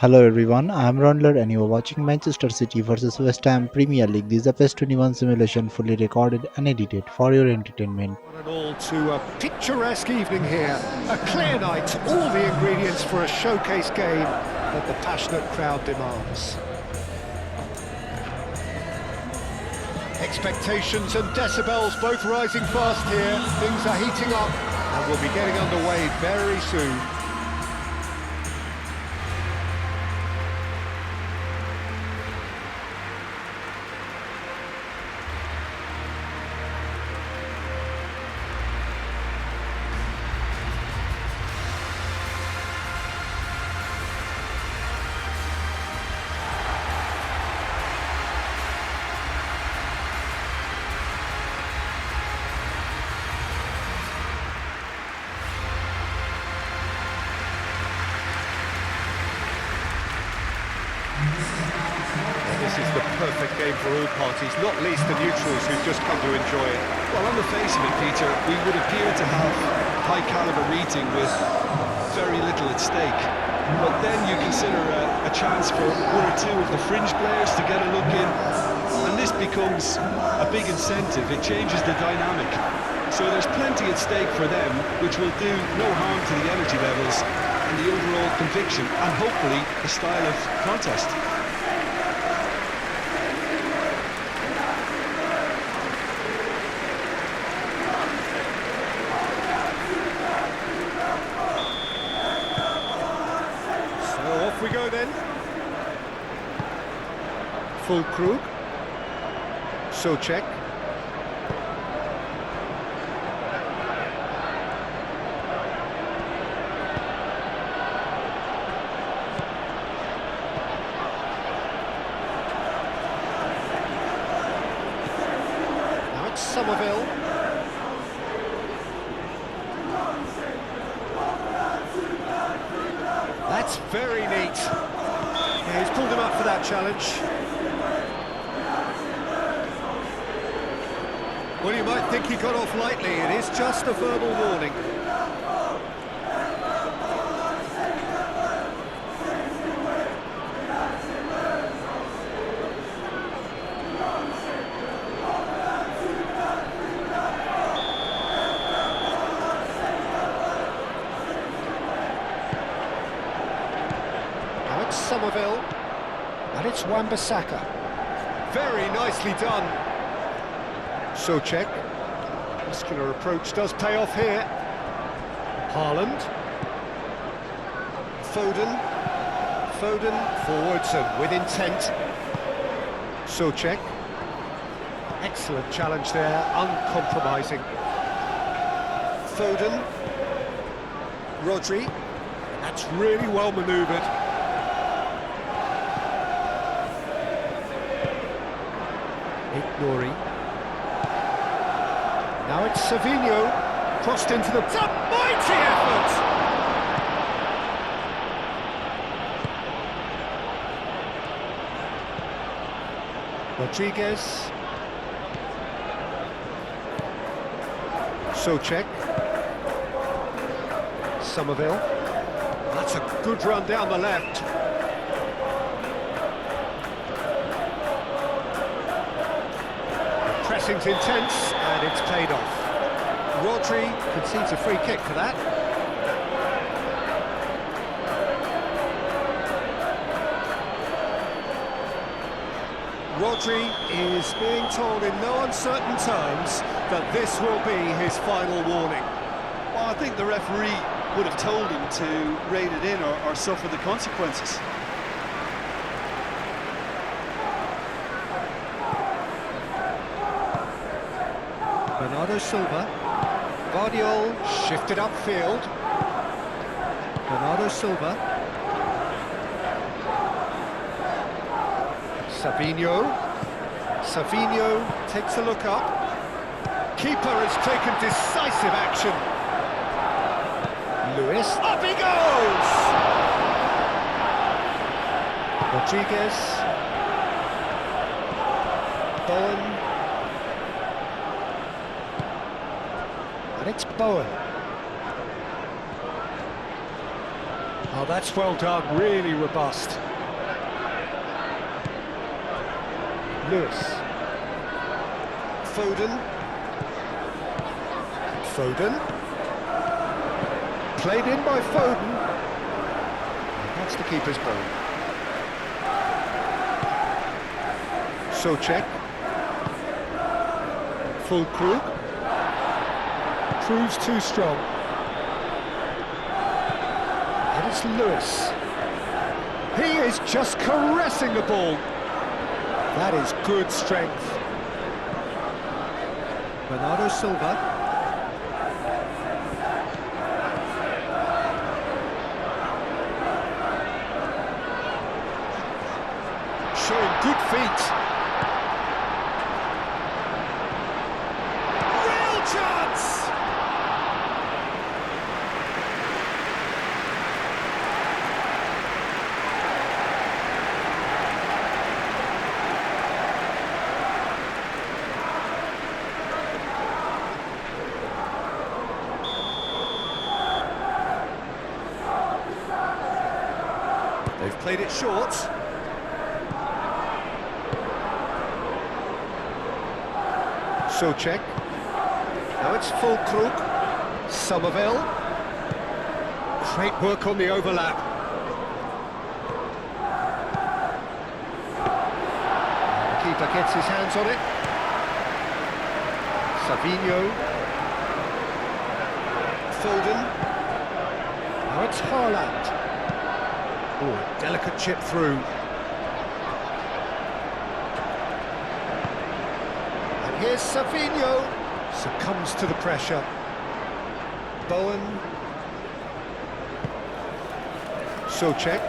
Hello everyone, I am RAUNDLER and you are watching Manchester City vs West Ham Premier League. This is a PES 21 simulation fully recorded and edited for your entertainment. One and all to a picturesque evening here. A clear night, all the ingredients for a showcase game that the passionate crowd demands. Expectations and decibels both rising fast here. Things are heating up and we'll be getting underway very soon. This is the perfect game for all parties, not least the neutrals who've just come to enjoy it. Well, on the face of it, Peter, we would appear to have a high-caliber meeting with very little at stake. But then you consider a chance for one or two of the fringe players to get a look in, and this becomes a big incentive. It changes the dynamic. So there's plenty at stake for them, which will do no harm to the energy levels and the overall conviction, and hopefully the style of contest. We go then. Full Krug. Socek. Now it's Somerville. That's very neat. Yeah, he's pulled him up for that challenge. Well, you might think he got off lightly. It is just a verbal warning. Somerville, and it's Wan-Bissaka. Very nicely done. Socek. Muscular approach does pay off here. Haaland. Foden forwards and with intent. Socek. Excellent challenge there, uncompromising. Foden. Rodri. That's really well manoeuvred. Nori. Now it's Savinho, crossed into the... It's a mighty effort! Rodriguez. Socek. Somerville. That's a good run down the left. Pressing's intense, and it's paid off. Rodri concedes a free kick for that. Rodri is being told in no uncertain terms that this will be his final warning. Well, I think the referee would have told him to rein it in or suffer the consequences. Bernardo Silva. Guardiol shifted upfield. Bernardo Silva. Savinho takes a look up. Keeper has taken decisive action. Lewis. Up he goes! Rodriguez. Bowen. And it's Bowen. Oh, that's well done, really robust. Lewis. Foden. Foden. Played in by Foden. That's the keeper's ball. Souček. Full Krug. Proves too strong. And it's Lewis. He is just caressing the ball. That is good strength. Bernardo Silva. Showing good feet. Real chance! They've played it short. Souček. Now it's full Krug. Somerville. Great work on the overlap. The keeper gets his hands on it. Savinho. Foden. Now it's Haaland. Oh, delicate chip through. And here's Savinho. Succumbs to the pressure. Bowen. Souček.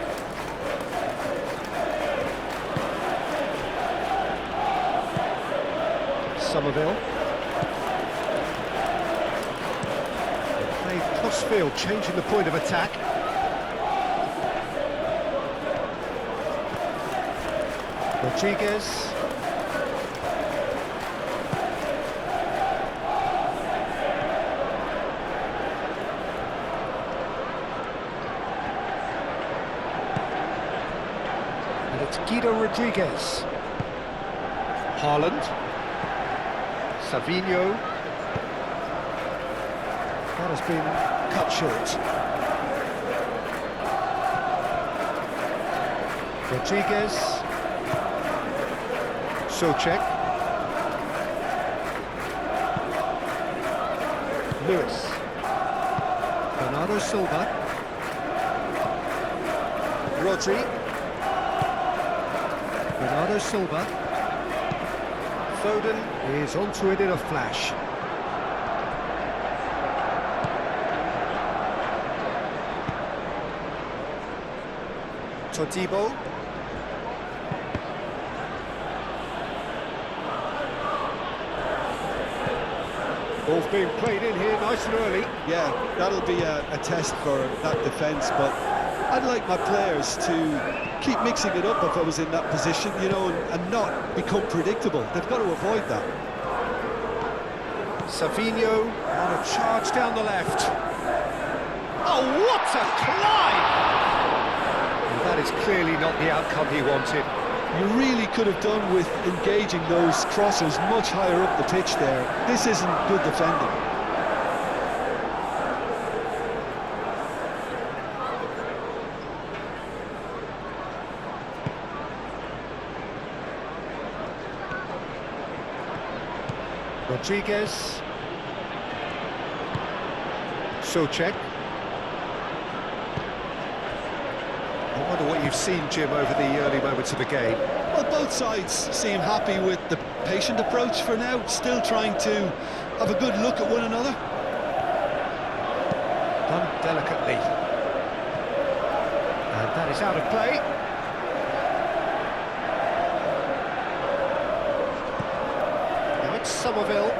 Somerville. Played cross-field, changing the point of attack. Rodriguez. And it's Guido Rodriguez. Haaland. Savinho. That has been cut short. Rodriguez. Souček. Lewis. Bernardo Silva. Rodri. Bernardo Silva. Foden is onto it in a flash. Todibo. Ball's being played in here nice and early. Yeah, that'll be a test for that defence, but I'd like my players to keep mixing it up if I was in that position, you know, and not become predictable. They've got to avoid that. Savinho on a charge down the left. Oh, what a climb! And that is clearly not the outcome he wanted. You really could have done with engaging those crossers much higher up the pitch there. This isn't good defending. Rodriguez. Souček. I wonder what you've seen, Jim, over the early moments of the game. Well, both sides seem happy with the patient approach for now, still trying to have a good look at one another. Done delicately. And that is out of play. Now it's Somerville.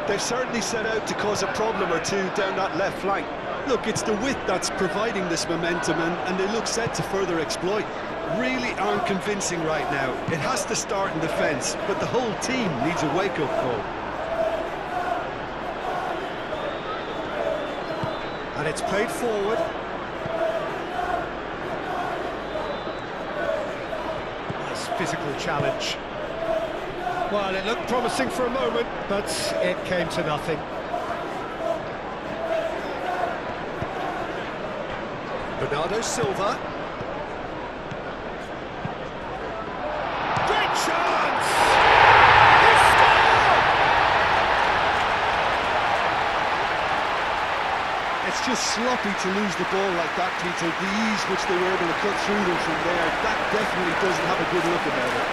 They've certainly set out to cause a problem or two down that left flank. Look, it's the width that's providing this momentum, and they look set to further exploit. really aren't convincing right now. It has to start in defence, but the whole team needs a wake-up call. And it's played forward. Nice physical challenge. Well, it looked promising for a moment, but it came to nothing. Bernardo Silva. Great chance! He scored! It's just sloppy to lose the ball like that, Peter. The ease which they were able to cut through them from there, that definitely doesn't have a good look about it.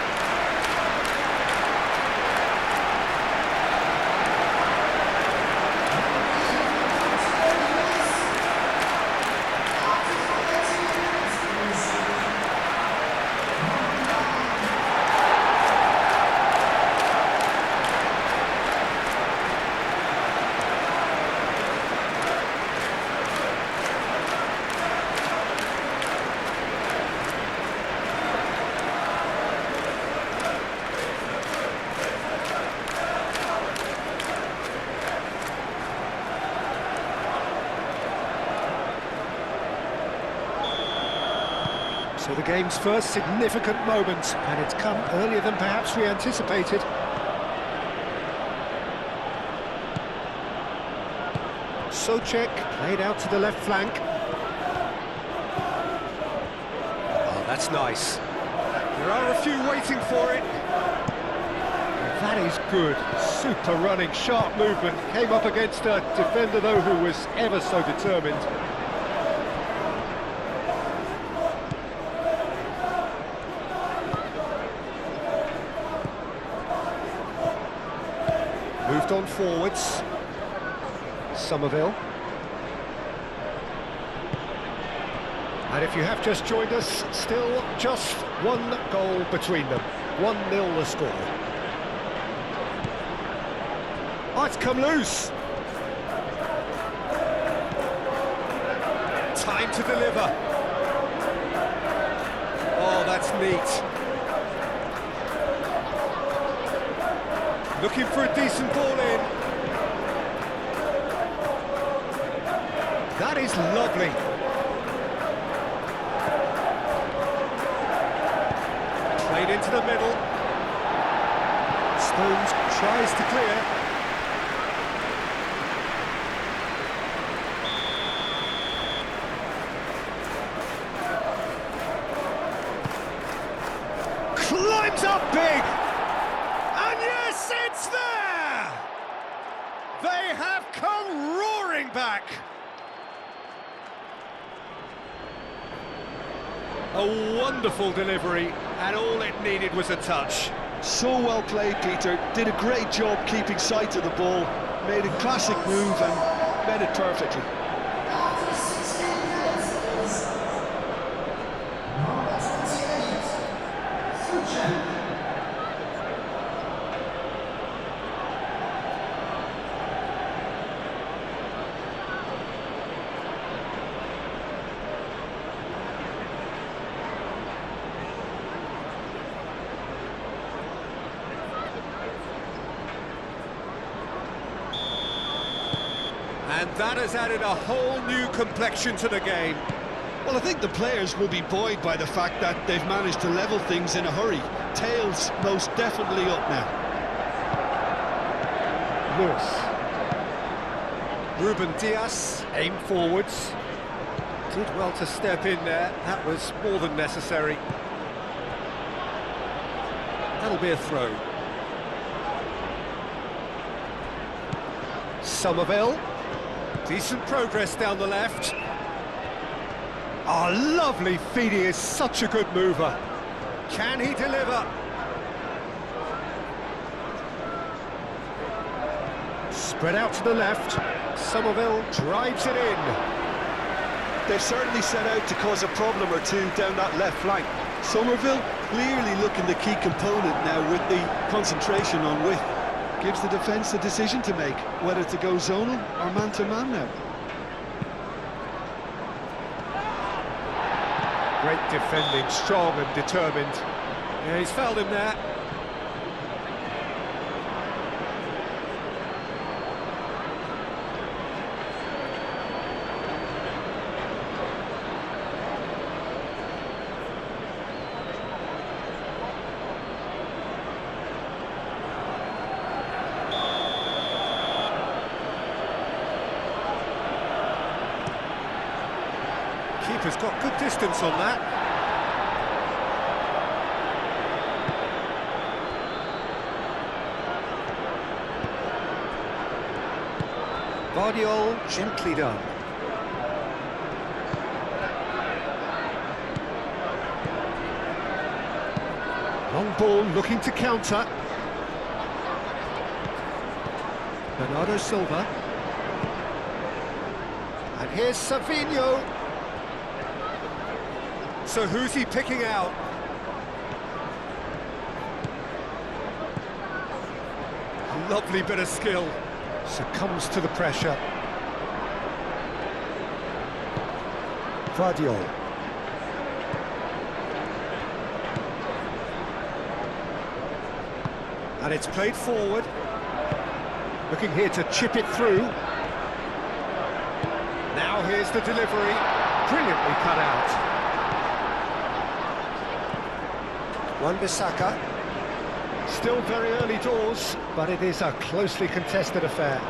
So the game's first significant moment, and it's come earlier than perhaps we anticipated. Souček played out to the left flank. Oh, that's nice. There are a few waiting for it. That is good. Super running, sharp movement. Came up against a defender, though, who was ever so determined. Moved on forwards. Somerville. And if you have just joined us, still just one goal between them. 1-0 the score. Oh, it's come loose. Time to deliver. Oh, that's neat. Looking for a decent ball in. That is lovely. Played into the middle. Stones tries to clear. Climbs up big. And yes, it's there! They have come roaring back. A wonderful delivery, and all it needed was a touch. So well played, Peter. Did a great job keeping sight of the ball. Made a classic move and met it perfectly. And that has added a whole new complexion to the game. Well, I think the players will be buoyed by the fact that they've managed to level things in a hurry. Tails most definitely up now. Lewis. Ruben Dias, aim forwards. Did well to step in there, that was more than necessary. That'll be a throw. Somerville. Decent progress down the left. Oh, lovely feed, he is such a good mover. Can he deliver? Spread out to the left. Somerville drives it in. They've certainly set out to cause a problem or two down that left flank. Somerville clearly looking the key component now with the concentration on width. Gives the defence a decision to make, whether to go zonal or man-to-man now. Great defending, strong and determined. Yeah, he's fouled him there. Keeper's got good distance on that. Guardiola, gently done. Long ball, looking to counter. Bernardo Silva. And here's Savinho. So who's he picking out? Lovely bit of skill. Succumbs to the pressure. Guardiola. And it's played forward. Looking here to chip it through. Now here's the delivery. Brilliantly cut out. Wan-Bissaka. Still very early doors, but it is a closely contested affair.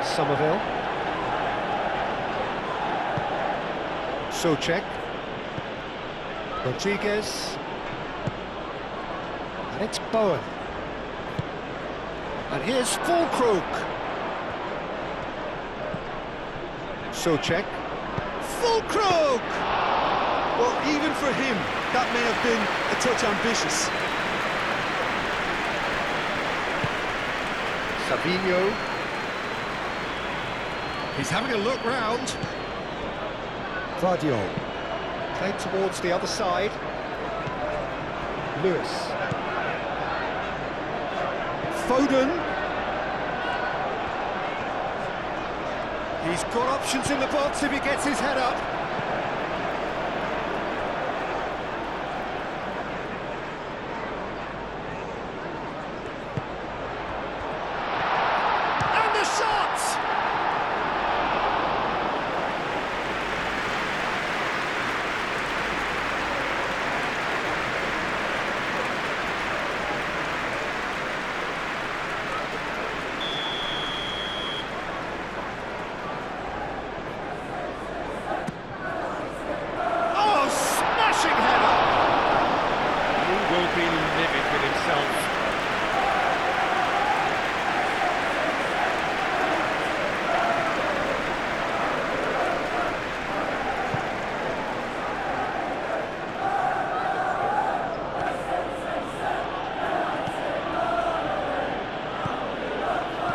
Somerville. Souček. Rodriguez. And it's Bowen. And here's Fulkrug. Souček. Fulkrug! Well, even for him, that may have been a touch ambitious. Savinho. He's having a look round. Guardiola. Played towards the other side. Lewis. Foden. He's got options in the box if he gets his head up. And the shot!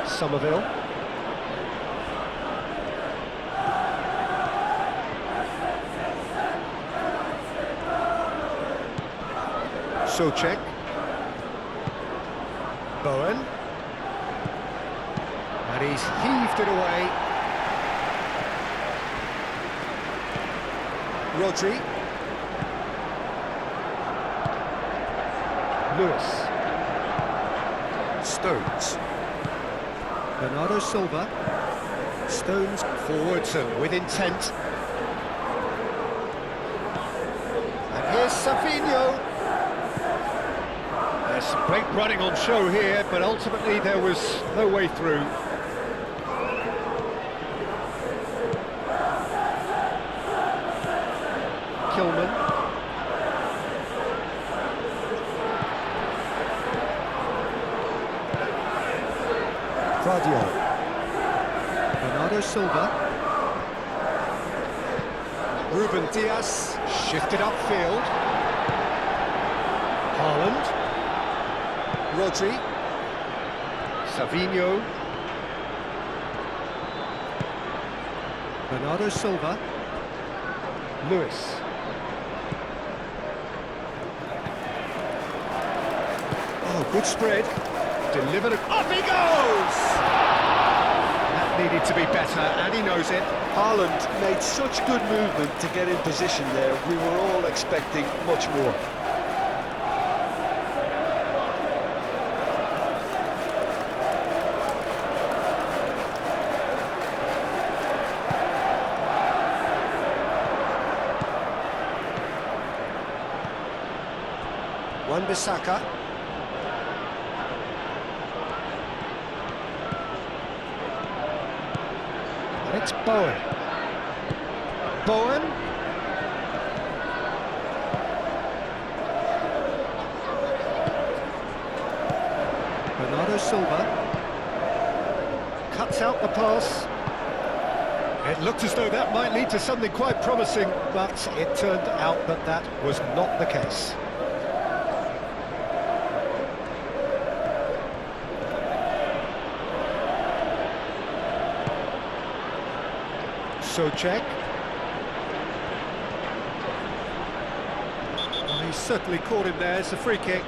Somerville. Souček. Bowen. And he's heaved it away. Rodri. Lewis. Stones. Bernardo Silva. Stones forwards and with intent. And here's Savinho. There's some great running on show here, but ultimately there was no way through. Kilman. Guardiola. Bernardo Silva. Ruben Diaz shifted upfield. Haaland. Rodri. Savinho. Bernardo Silva. Lewis. Oh, good spread. Delivered it. Off he goes! That needed to be better, and he knows it. Haaland made such good movement to get in position there. We were all expecting much more. Wan-Bissaka. And it's Bowen. Bowen. Bernardo Silva. Cuts out the pass. It looked as though that might lead to something quite promising, but it turned out that that was not the case. Souček. Well, he certainly caught him there. It's a free kick.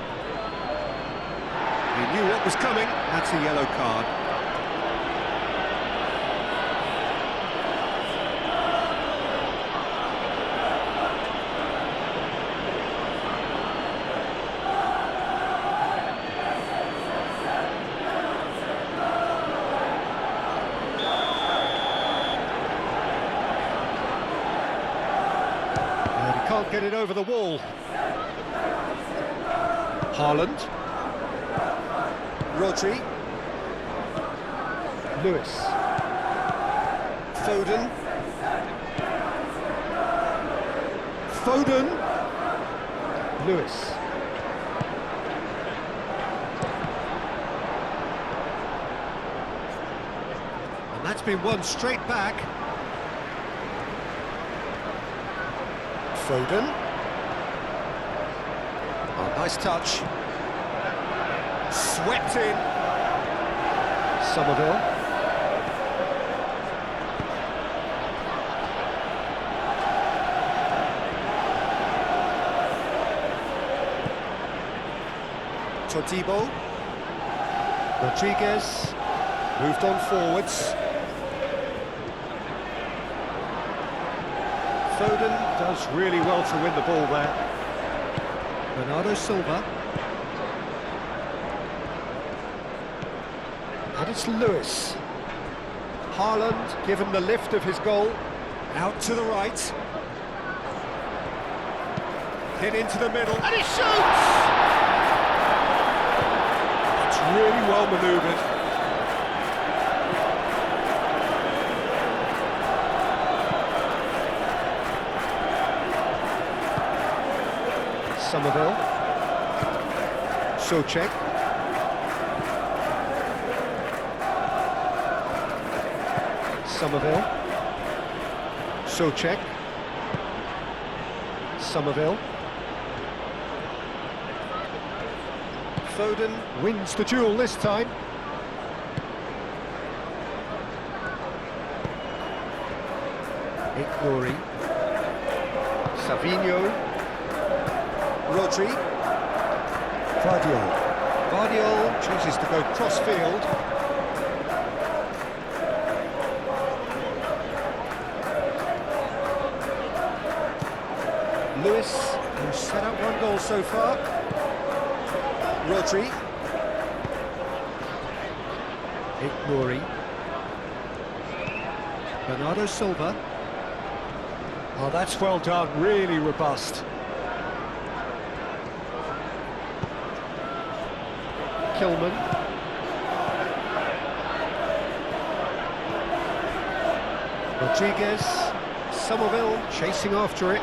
He knew what was coming. That's a yellow card. Can't get it over the wall. Haaland. Rodri. Lewis. Foden. Foden. Lewis. And that's been won straight back. Foden. Oh, nice touch. Swept in. Somerville. Todibo. Rodriguez. Moved on forwards. Foden does really well to win the ball there. Bernardo Silva. And it's Lewis. Haaland given the lift of his goal. Out to the right. Hit into the middle. And he shoots! It's really well manoeuvred. Somerville. Souček. Somerville. Souček. Somerville. Foden wins the duel this time. Ignori. Savinho. Rodri. Guardiol. Guardiol chooses to go cross-field. Lewis, who's set up one goal so far. Rodri. Ignori. Bernardo Silva. Oh, that's well done, really robust. Kilman. Rodriguez. Somerville chasing after it.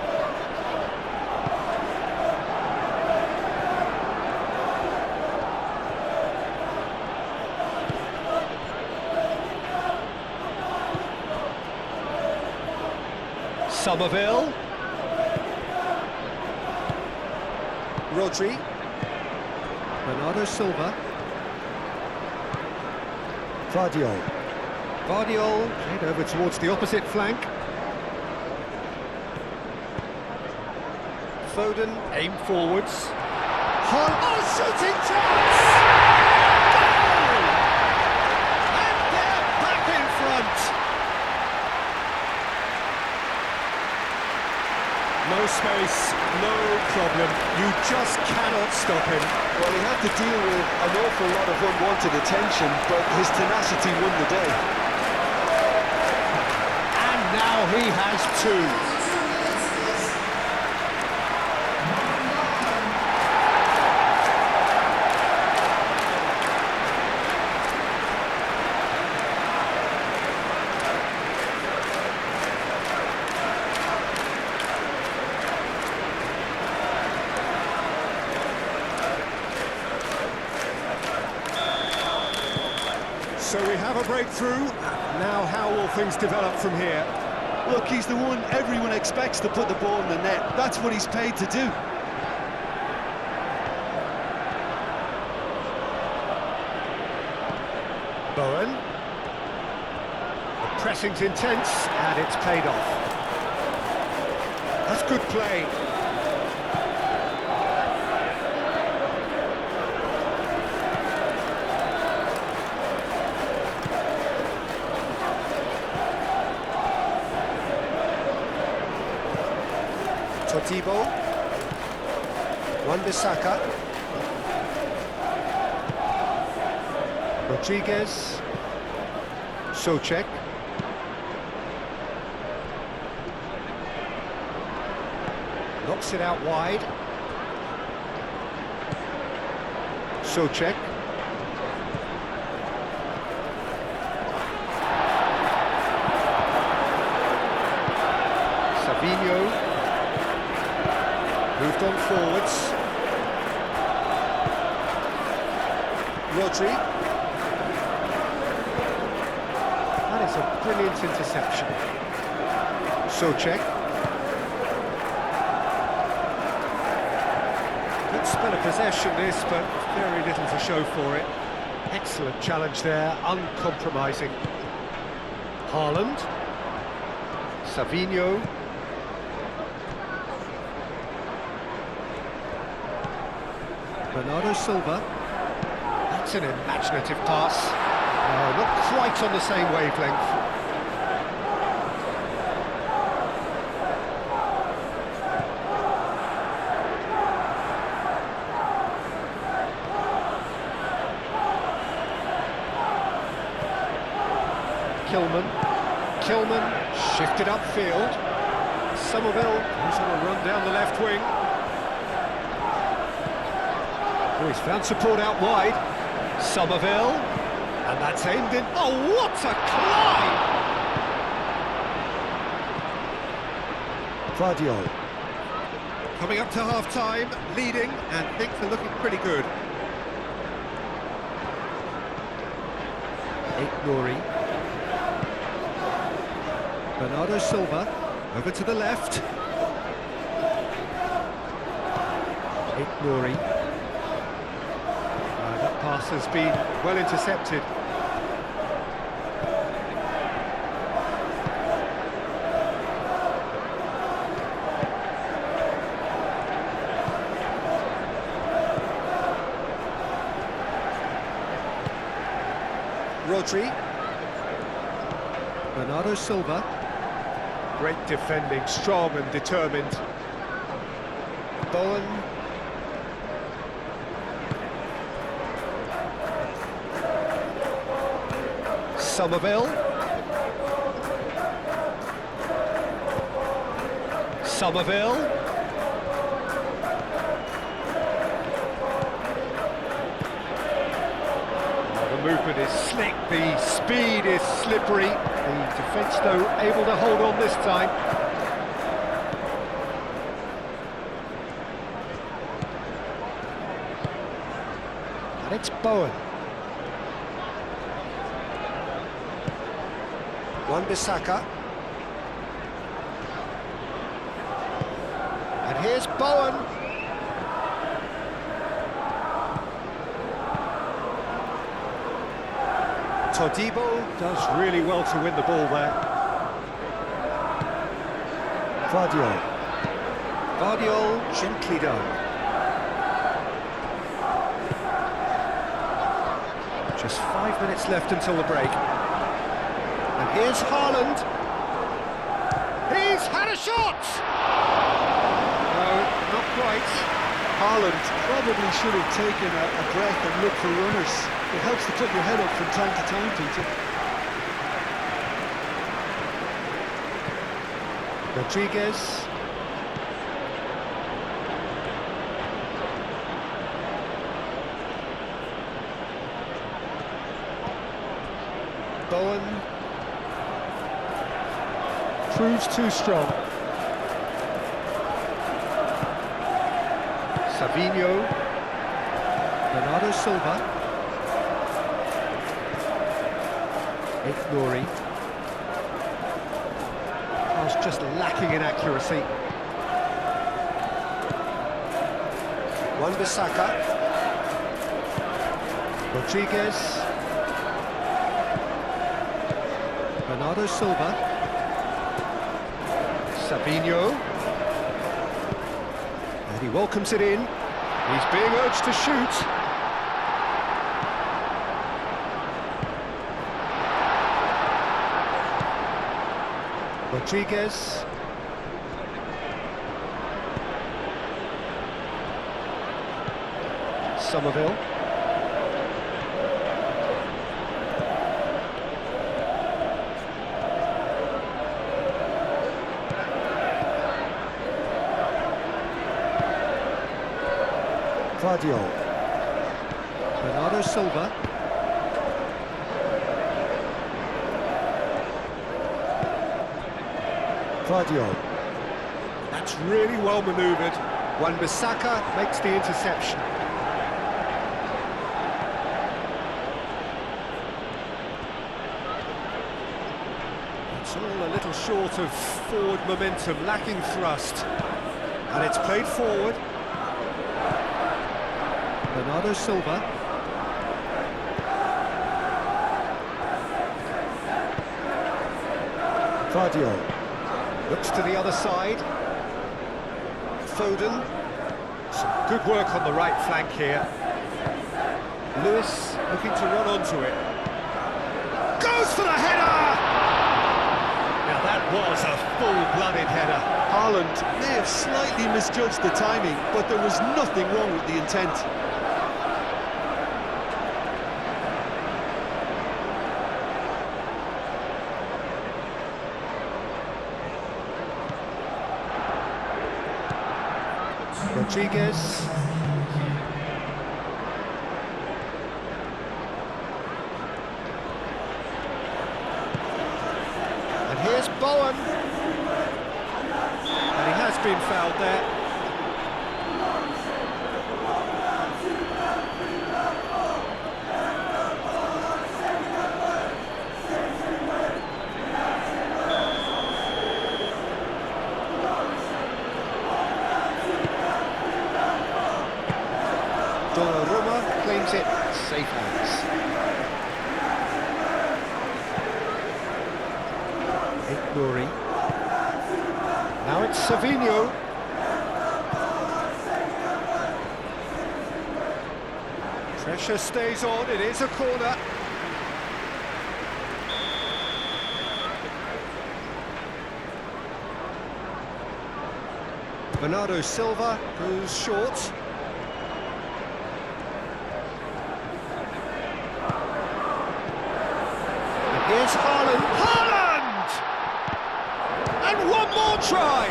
Somerville. Rodri. Bernardo Silva. Guardiol. Guardiol played over towards the opposite flank. Foden aimed forwards. Oh, shooting chance! Goal! And they're back in front. lot of unwanted attention, but his tenacity won the day. And now he has two. So we have a breakthrough. Now how will things develop from here? Look, he's the one everyone expects to put the ball in the net. That's what he's paid to do. Bowen. The pressing's intense, and it's paid off. That's good play. Totibo, Wan-Bissaka, Rodriguez, Souček, knocks it out wide, Souček, Savinho. Moved on forwards. Rodri. That is a brilliant interception. Souček. Good spell of possession this, but very little to show for it. Excellent challenge there, uncompromising. Haaland. Savinho. Bernardo Silva. That's an imaginative pass. No, not quite on the same wavelength. Kilman shifted upfield. Somerville, who's on a run down the left wing. Oh, he's found support out wide. Somerville, and that's aimed in. Oh, what a climb! Guardiola. Coming up to half-time, leading, and things are looking pretty good. Nouri. Bernardo Silva, over to the left. Nouri. That pass has been well intercepted. Rodri. Bernardo Silva. Great defending, strong and determined. Bowen. Somerville. The movement is slick, the speed is slippery. The defence, though, able to hold on this time. And it's Bowen. Wan-Bissaka. And here's Bowen. Todibo does really well to win the ball there. Guardiola gently done. Just 5 minutes left until the break. And here's Haaland. He's had a shot! No, not quite. Haaland probably should have taken a breath and looked for runners. It helps to put your head up from time to time, Peter. Rodriguez. Bowen. Proves too strong. Savinho. Bernardo Silva. Nouri. Was just lacking in accuracy. Wan-Bissaka. Rodriguez. Bernardo Silva. Savinho. And he welcomes it in. He's being urged to shoot. Rodriguez. Somerville. Vardiol. Bernardo Silva. Vardiol. That's really well manoeuvred. Wan-Bissaka makes the interception. It's all a little short of forward momentum, lacking thrust. And it's played forward. Bernardo Silva. Vardiol. Looks to the other side. Foden. Some good work on the right flank here. Lewis looking to run onto it. Goes for the header! Now that was a full-blooded header. Haaland may have slightly misjudged the timing, but there was nothing wrong with the intent. Rodriguez. And here's Bowen. And he has been fouled there. Donnarumma claims it, safe hands. Nouri. Now it's Savinho. Pressure stays on, it is a corner. Bernardo Silva goes short. Here's Haaland. Haaland! And one more try!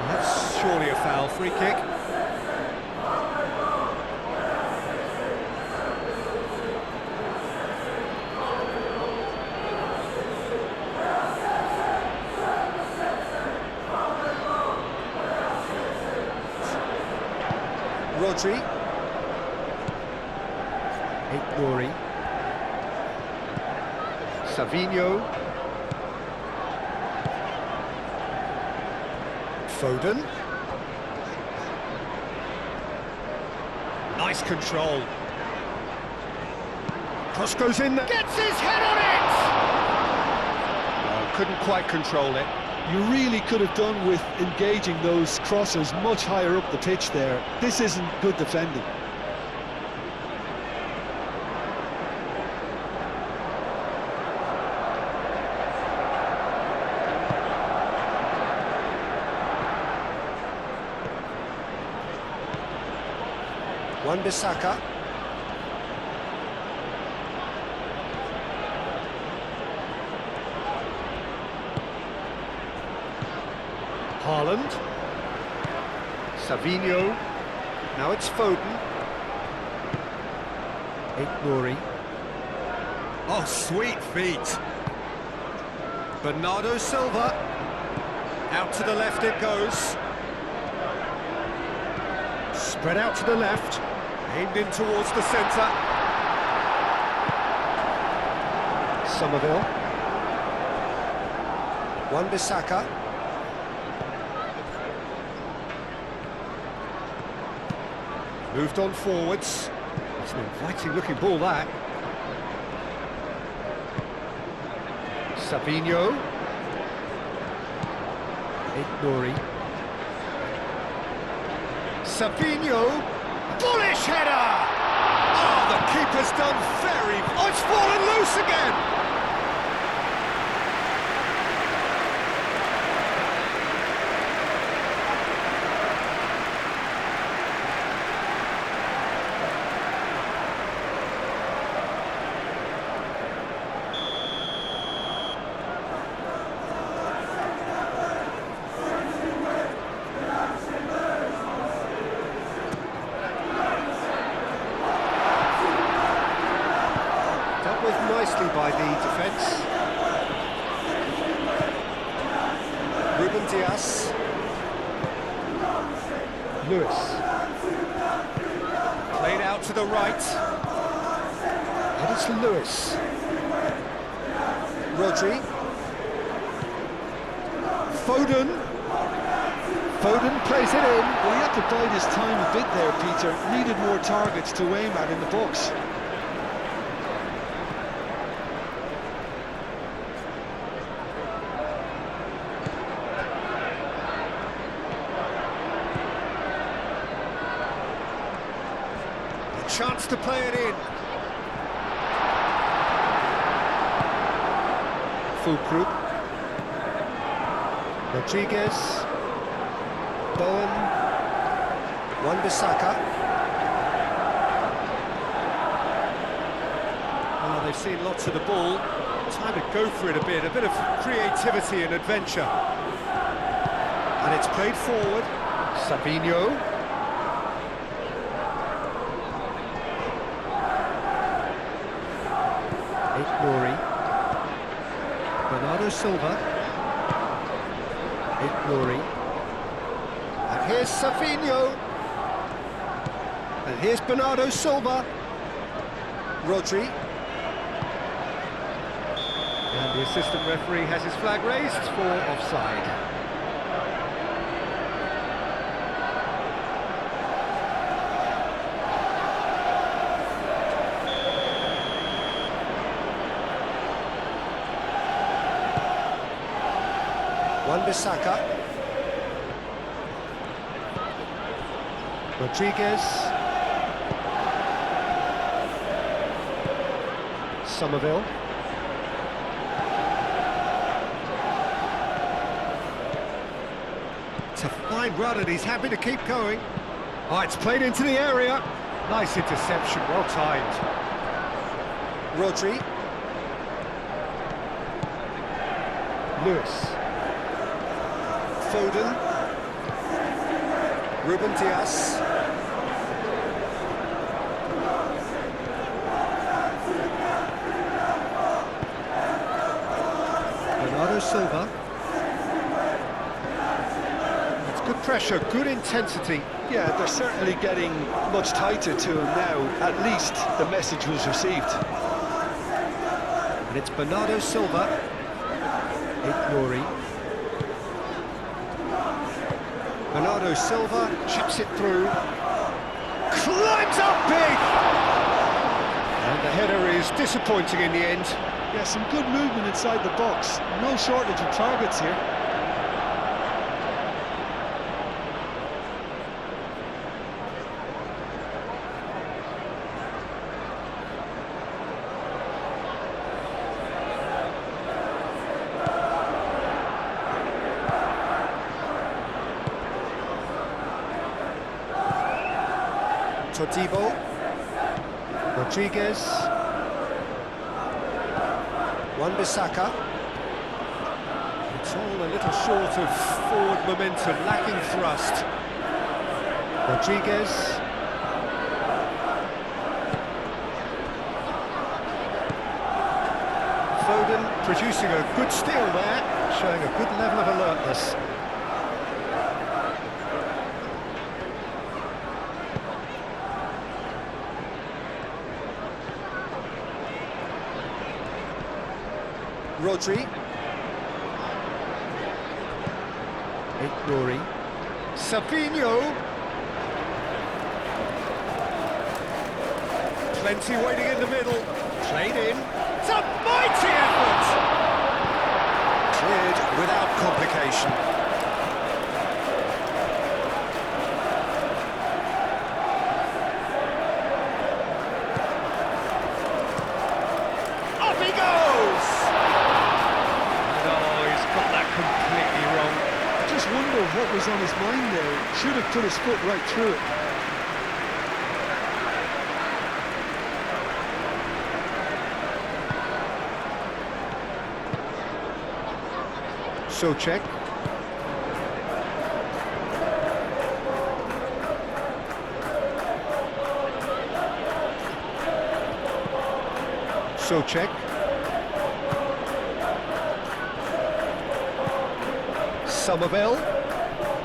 That's surely a foul, free kick. Rodri. Nouri. Savinho. Foden. Nice control. Cross goes in there. Gets his head on it! Oh, couldn't quite control it. You really could have done with engaging those crosses much higher up the pitch there. This isn't good defending. Wan-Bissaka. Haaland. Savinho. Now it's Foden. Nouri. Oh, sweet feet. Bernardo Silva. Out to the left it goes. Spread out to the left. Aimed in towards the centre. Somerville. Wan-Bissaka. Moved on forwards. It's an inviting looking ball, that. Savinho. Nouri. Savinho. Bullish header! Oh, the keeper's done very... Oh, it's fallen loose again! Nicely by the defence. Ruben Dias. Lewis. Played out to the right. And it's Lewis. Rodri. Foden. Foden plays it in. Well, he had to bide his time a bit there, Peter. Needed more targets to aim at in the box. Chance to play it in. Fulkrug. Rodriguez. Bowen. Wan-Bissaka. Well, they've seen lots of the ball. Time to go for it a bit of creativity and adventure. And it's played forward. Savinho. Nouri. Bernardo Silva. Nouri. And here's Savinho. And here's Bernardo Silva. Rodri. And the assistant referee has his flag raised for offside. Wan-Bissaka. Rodriguez. Somerville. It's a fine run and he's happy to keep going. Oh, it's played into the area. Nice interception, well timed. Rodri. Lewis. Foden. Ruben Dias. Bernardo Silva. It's good pressure, good intensity. Yeah, they're certainly getting much tighter to him now. At least the message was received. And it's Bernardo Silva. Nouri. Bernardo Silva chips it through, climbs up big, and the header is disappointing in the end. Yeah, some good movement inside the box. No shortage of targets here. Todibo. Rodriguez. Wan-Bissaka. It's all a little short of forward momentum, lacking thrust. Rodriguez. Foden producing a good steal there, showing a good level of alertness. Rodri. Rory. Savinho. Plenty waiting in the middle. Played in. It's a mighty effort! Cleared without complication. Off he goes! No, he's got that completely wrong. I just wonder what was on his mind there. Should have put his foot right through it. Souček. Souček. Somerville.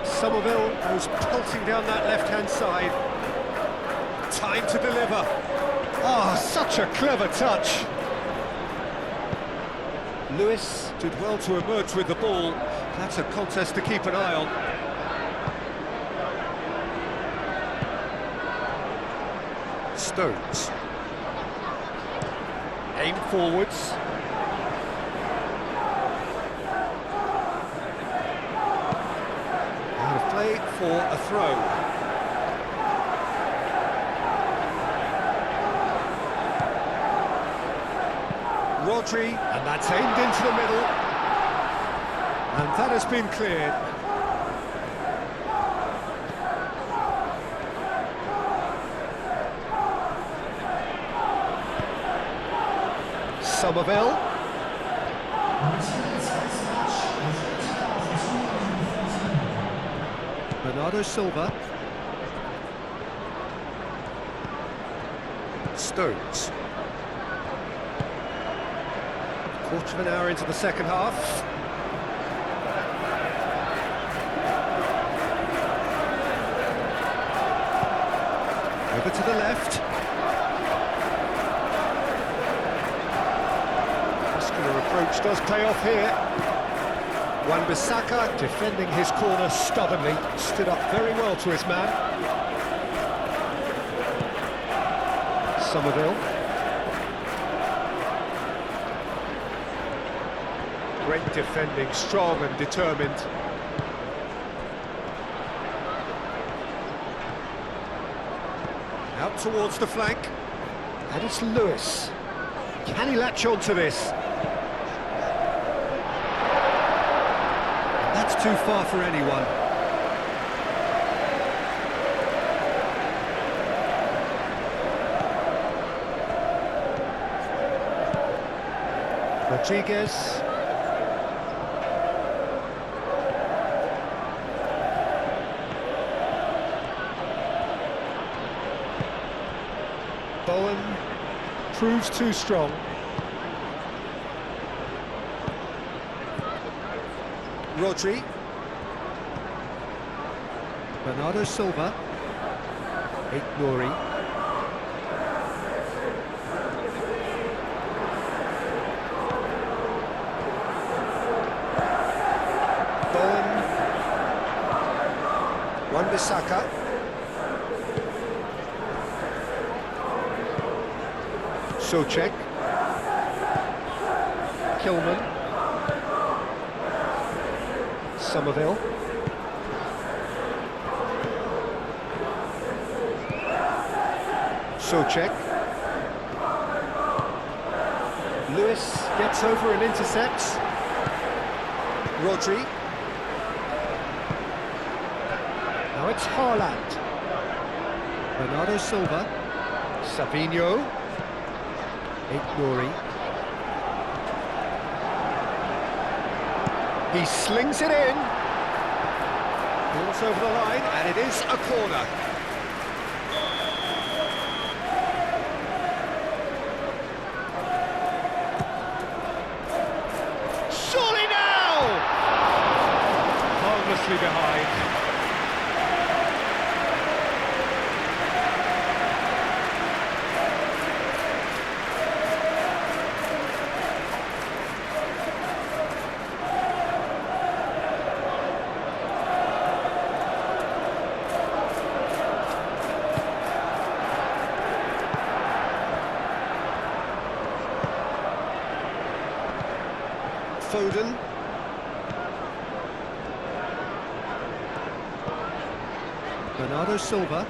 Somerville goes pelting down that left-hand side. Time to deliver. Ah, such a clever touch. Lewis did well to emerge with the ball. That's a contest to keep an eye on. Stones. Aim forwards. Out of play for a throw. Rodri, and that's aimed into the middle. And that has been cleared. Somerville. Bernardo Silva. Stones. Quarter of an hour into the second half. Over to the left. Muscular approach does pay off here. Wan-Bissaka defending his corner stubbornly, stood up very well to his man. Somerville. Great defending, strong and determined. Out towards the flank. And it's Lewis. Can he latch on to this? That's too far for anyone. Rodriguez. Bowen proves too strong. Rodri. Bernardo Silva. Rory. Bowen. Wan-Bissaka. Souček. Kilman. Somerville. Souček. Lewis gets over and intercepts. Rodri. Now it's Haaland. Bernardo Silva. Savinho. Nouri. He slings it in. Ball's over the line, and it is a corner. Surely now! Harmlessly behind. Foden. Bernardo Silva.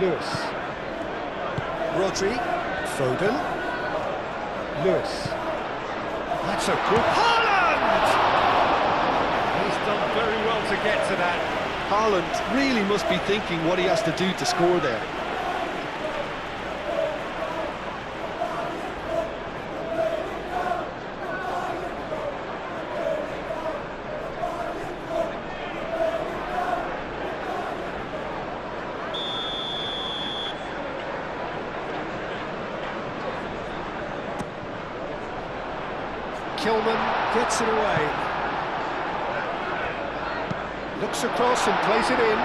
Lewis. Rodri. Foden. Lewis. That's a good... Haaland! He's done very well to get to that. Haaland really must be thinking what he has to do to score there. Kilman gets it away. Looks across and plays it in.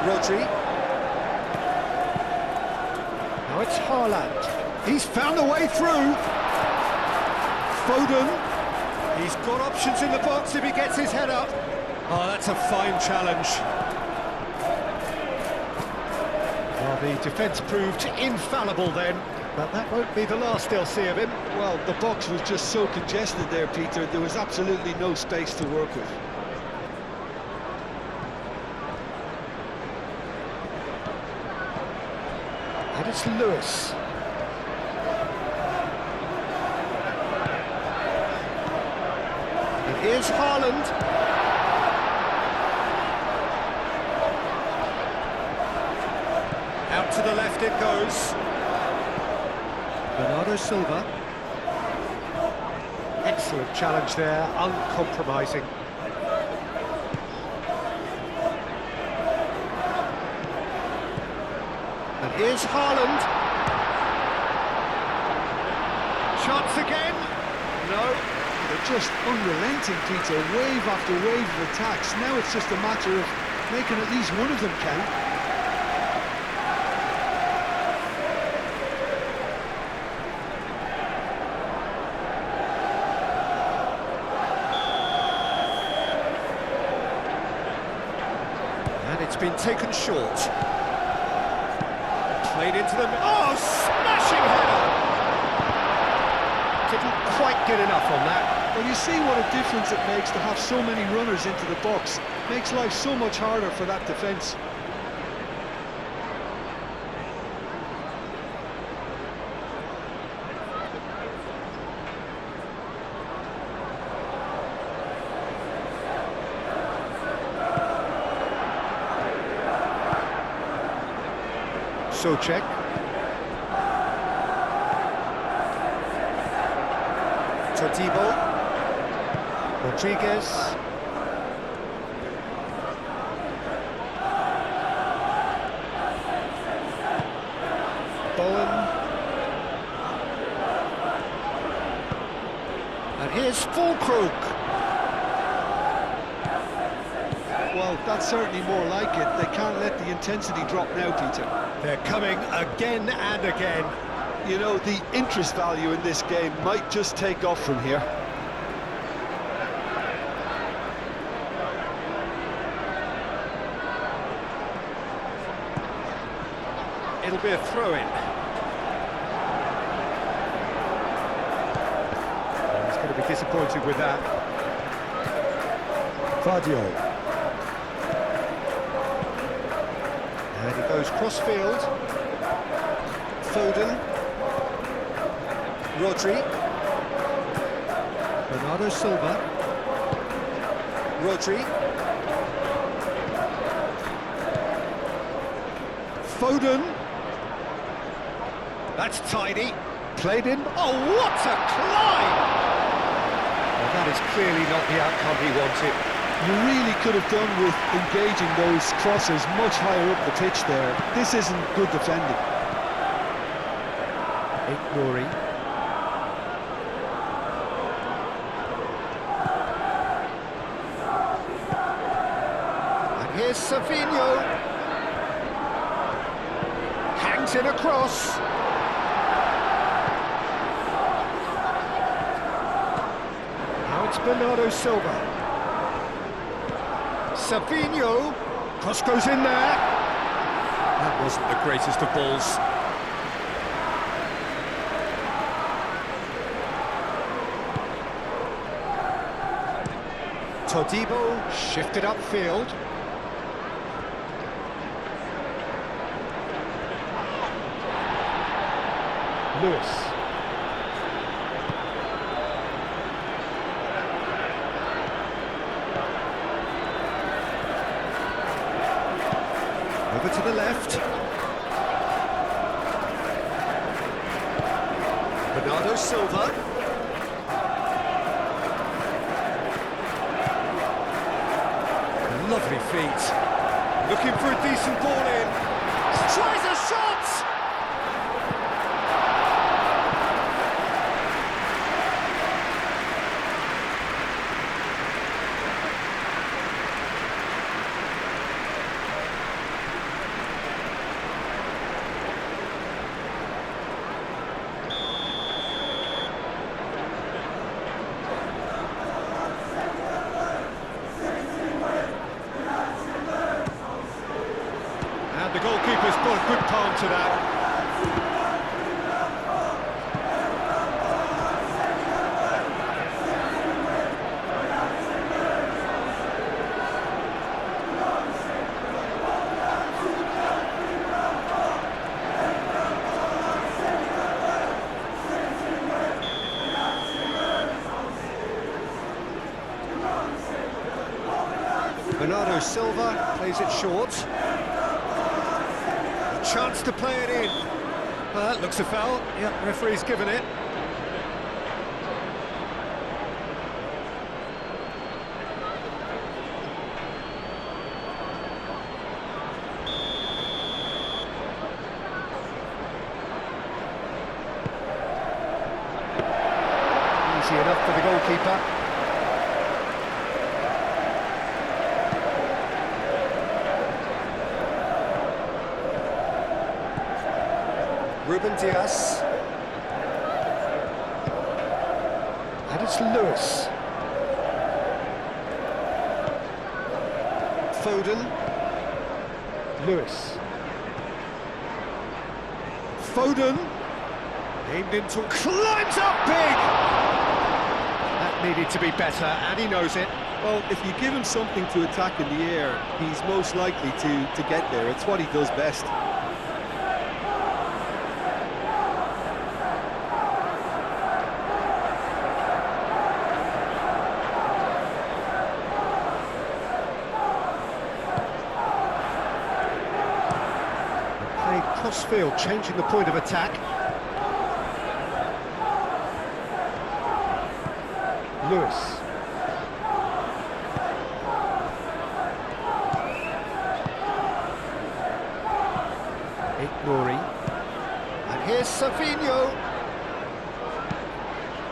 Rodri. Now it's Haaland. He's found a way through. Foden. He's got options in the box if he gets his head up. Oh, that's a fine challenge. Well, the defence proved infallible then, but that won't be the last they'll see of him. Well, the box was just so congested there, Peter. There was absolutely no space to work with. And it's Lewis. Here's Haaland. Out to the left it goes. Bernardo Silva. Excellent challenge there, uncompromising. And here's Haaland. Chance again. No. They're just unrelenting, Peter, wave after wave of attacks. Now it's just a matter of making at least one of them count. And it's been taken short. Played into them. Oh, smashing header! Didn't quite get enough on that. Well, you see what a difference it makes to have so many runners into the box. Makes life so much harder for that defence. Socek. Todibo. Rodriguez. Bowen. And here's Fulkrug. Well, that's certainly more like it. They can't let the intensity drop now, Peter. They're coming again and again. You know, the interest value in this game might just take off from here. It'll be a throw-in. He's going to be disappointed with that. Vardio. And he goes cross-field. Foden. Rodri. Bernardo Silva. Rodri. Foden. That's tidy. Played in. Oh, what a climb! Well, that is clearly not the outcome he wanted. You really could have done with engaging those crosses much higher up the pitch there. This isn't good defending. Nouri. And here's Savinho. Hangs in across. Now it's Bernardo Silva. Savinho. Cross goes in there. That wasn't the greatest of balls. Todibo shifted upfield. Lewis. Over to the left. Bernardo Silva. Lovely feet. Looking for a decent ball in. Tries a shot! The goalkeeper's put a good palm to that. Bernardo Silva plays it short. Chance to play it in. Well, that looks a foul. Yep, referee's given it. Easy enough for the goalkeeper. Ruben Dias. And it's Lewis. Foden. Lewis. Foden. Aimed into... Climbs up big! That needed to be better, and he knows it. Well, if you give him something to attack in the air, he's most likely to get there. It's what he does best. Crossfield changing the point of attack. Lewis. Nouri. And here's Savinho.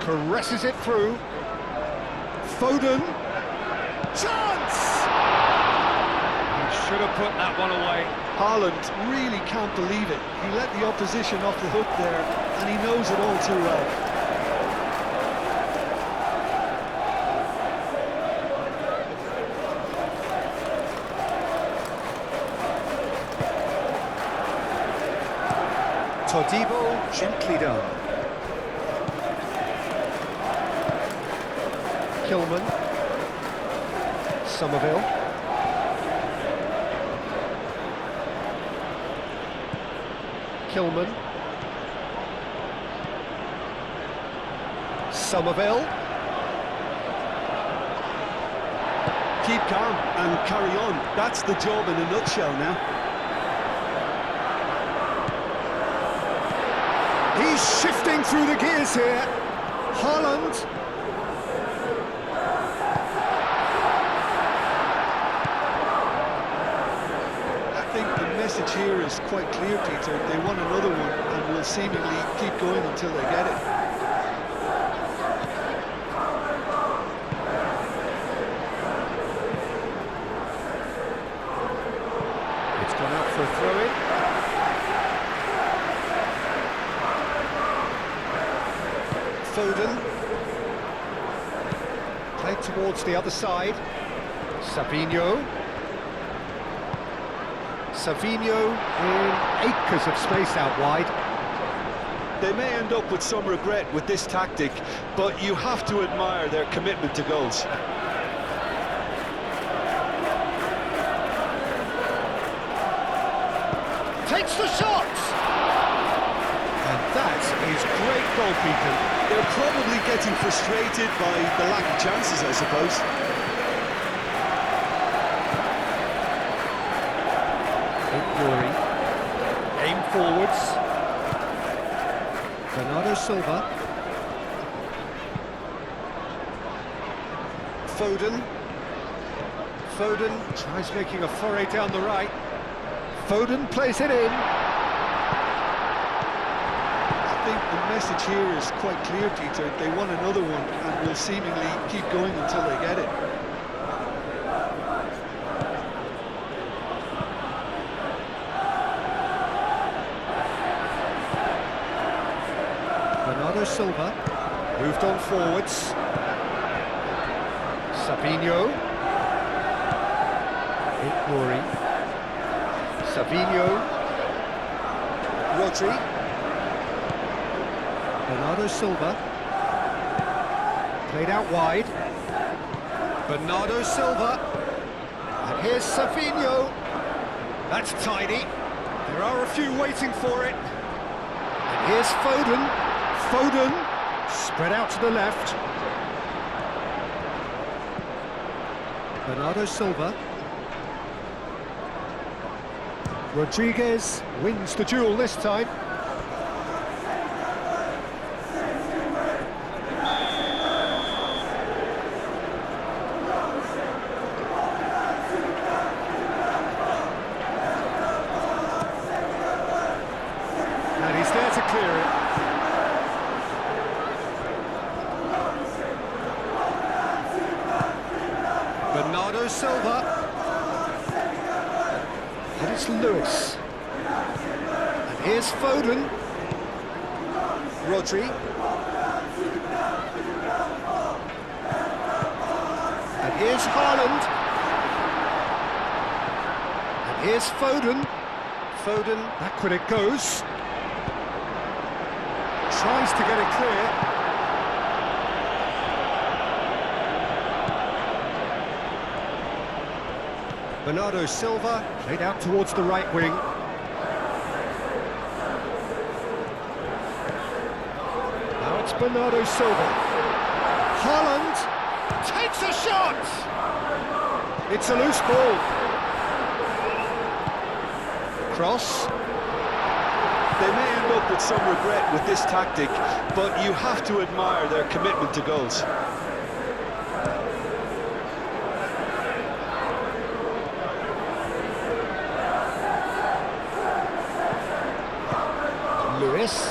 Caresses it through. Foden. Chance! He should have put that one away. Haaland really can't believe it. He let the opposition off the hook there, and he knows it all too well. Todibo gently done. Kilman. Somerville. Kilman. Somerville. Keep calm and carry on. That's the job in a nutshell now. He's shifting through the gears here. Haaland. I think the message here is quite clear, Peter. They want another one and will seemingly keep going until they get it. It's gone out for a throw-in. Foden. Played towards the other side. Savinho. Savinho in acres of space out wide. They may end up with some regret with this tactic, but you have to admire their commitment to goals. Takes the shot! And that is great goalkeeping. They're probably getting frustrated by the lack of chances, I suppose. Glory. Aim forwards. Bernardo Silva. Foden. Foden tries making a foray down the right. Foden plays it in. I think the message here is quite clear, Peter. They want another one and will seemingly keep going until they get it. Bernardo Silva moved on forwards. Savinho. Glory. Savinho. Rodri. Bernardo Silva. Played out wide. Bernardo Silva. And here's Savinho. That's tidy. There are a few waiting for it. And here's Foden. Foden. Spread out to the left. Bernardo Silva. Rodriguez wins the duel this time. And he's there to clear it. Bernardo Silva. And it's Lewis. And here's Foden. Rodri. And here's Haaland. And here's Foden. Foden, backward it goes. Tries to get it clear. Bernardo Silva played out towards the right wing. Now it's Bernardo Silva. Haaland takes a shot! It's a loose ball. Cross. They may end up with some regret with this tactic, but you have to admire their commitment to goals. Lewis.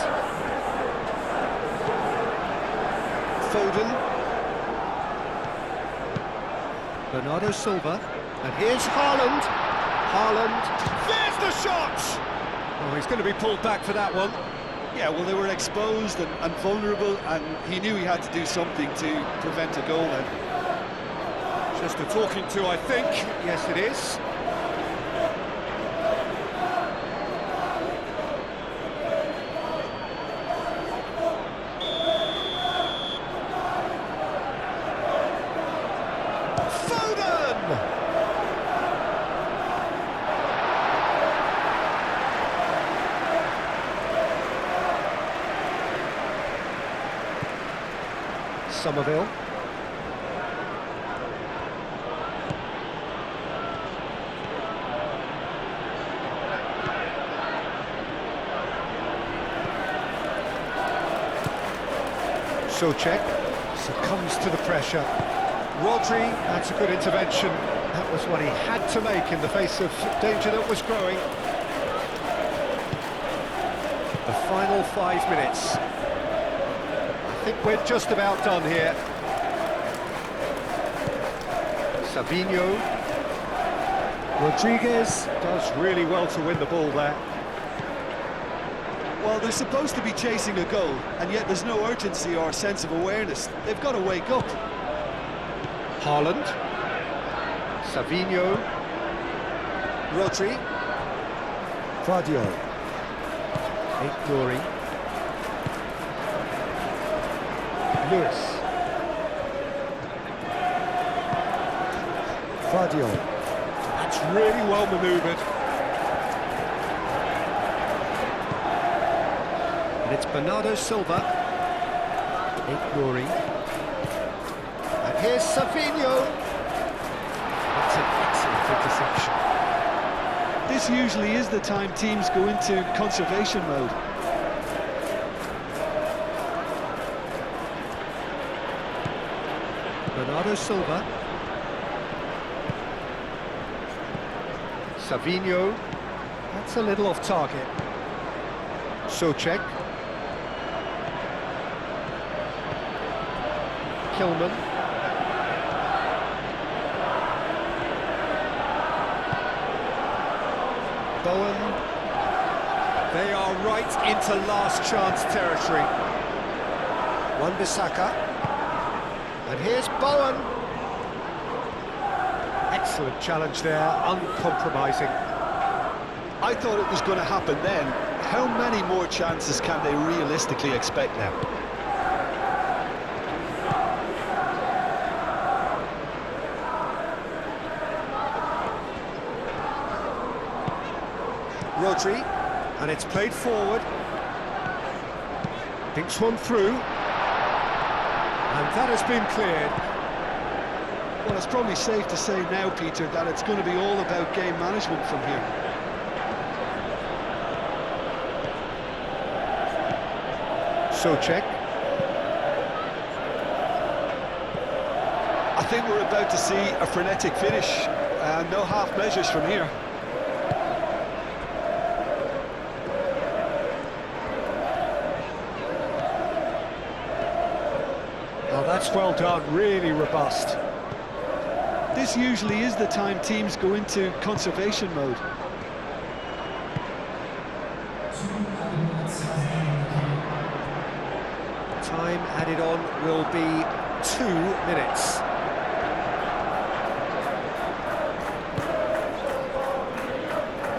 Foden. Bernardo Silva. And here's Haaland. Haaland. There's the shot! Oh, he's going to be pulled back for that one. Yeah, well, they were exposed and vulnerable, and he knew he had to do something to prevent a goal then. Just a talking to, I think. Yes, it is. Foden! Somerville. Souček succumbs to the pressure. Rodri, that's a good intervention. That was what he had to make in the face of danger that was growing. The final 5 minutes. I think we're just about done here. Savinho. Rodriguez does really well to win the ball there. Well, they're supposed to be chasing a goal, and yet there's no urgency or sense of awareness. They've got to wake up. Haaland. Savinho. Rodri. Fadio. Ignoring. Lewis. Fadio. That's really well manoeuvred. And it's Bernardo Silva. Ignoring. And here's Savinho. That's an excellent interception. This usually is the time teams go into conservation mode. Bernardo Silva. Savinho. That's a little off target. Souček. Kilman. Bowen. They are right into last chance territory. Wan-Bissaka. And here's Bowen. Excellent challenge there, uncompromising. I thought it was going to happen then. How many more chances can they realistically expect now? Rodri, and it's played forward. Thinks one through. And that has been cleared. Well, it's probably safe to say now, Peter, that it's going to be all about game management from here. Souček. I think we're about to see a frenetic finish, and no half measures from here. Oh, that's well done, really robust. This usually is the time teams go into conservation mode. Time added on will be 2 minutes.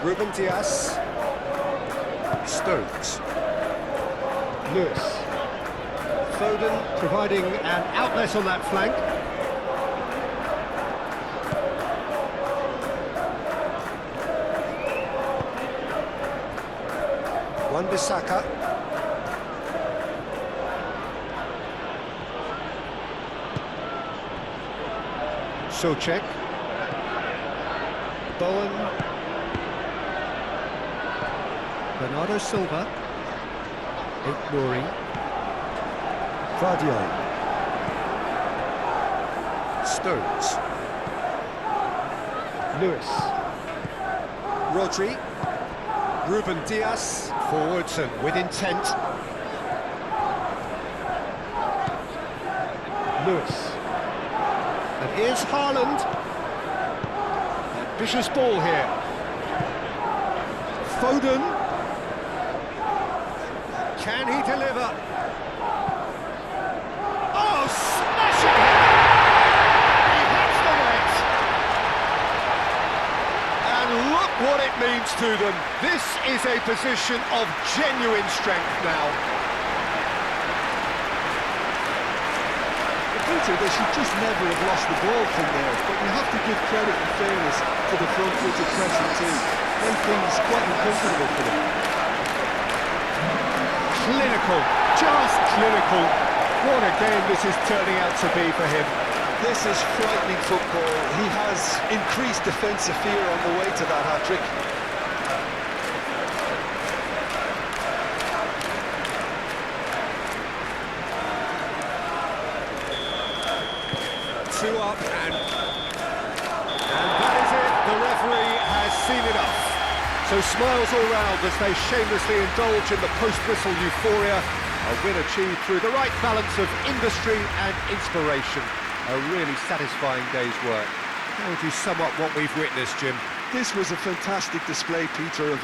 Ruben Dias. Stones. Lewis. Foden providing an outlet on that flank. Wan-Bissaka. Souček. Bowen. Bernardo Silva. Ignoring. Fadio. Stones. Lewis. Rodri. Ruben Dias. Forwards and with intent. Lewis. And here's Haaland. Ambitious ball here. Foden. Can he deliver? Oh, smashing! He hits the net. And look what it means to them. This is a position of genuine strength now. Peter, they should just never have lost the ball from there, but you have to give credit and fairness to the front-footed pressing team. Made things quite uncomfortable for them. Clinical, just clinical. What a game this is turning out to be for him. This is frightening football. He has increased defensive fear on the way to that hat-trick. Two up and that is it. The referee has seen enough. So smiles all round as they shamelessly indulge in the post-whistle euphoria. A win achieved through the right balance of industry and inspiration. A really satisfying day's work. How would you sum up what we've witnessed, Jim? This was a fantastic display, Peter, of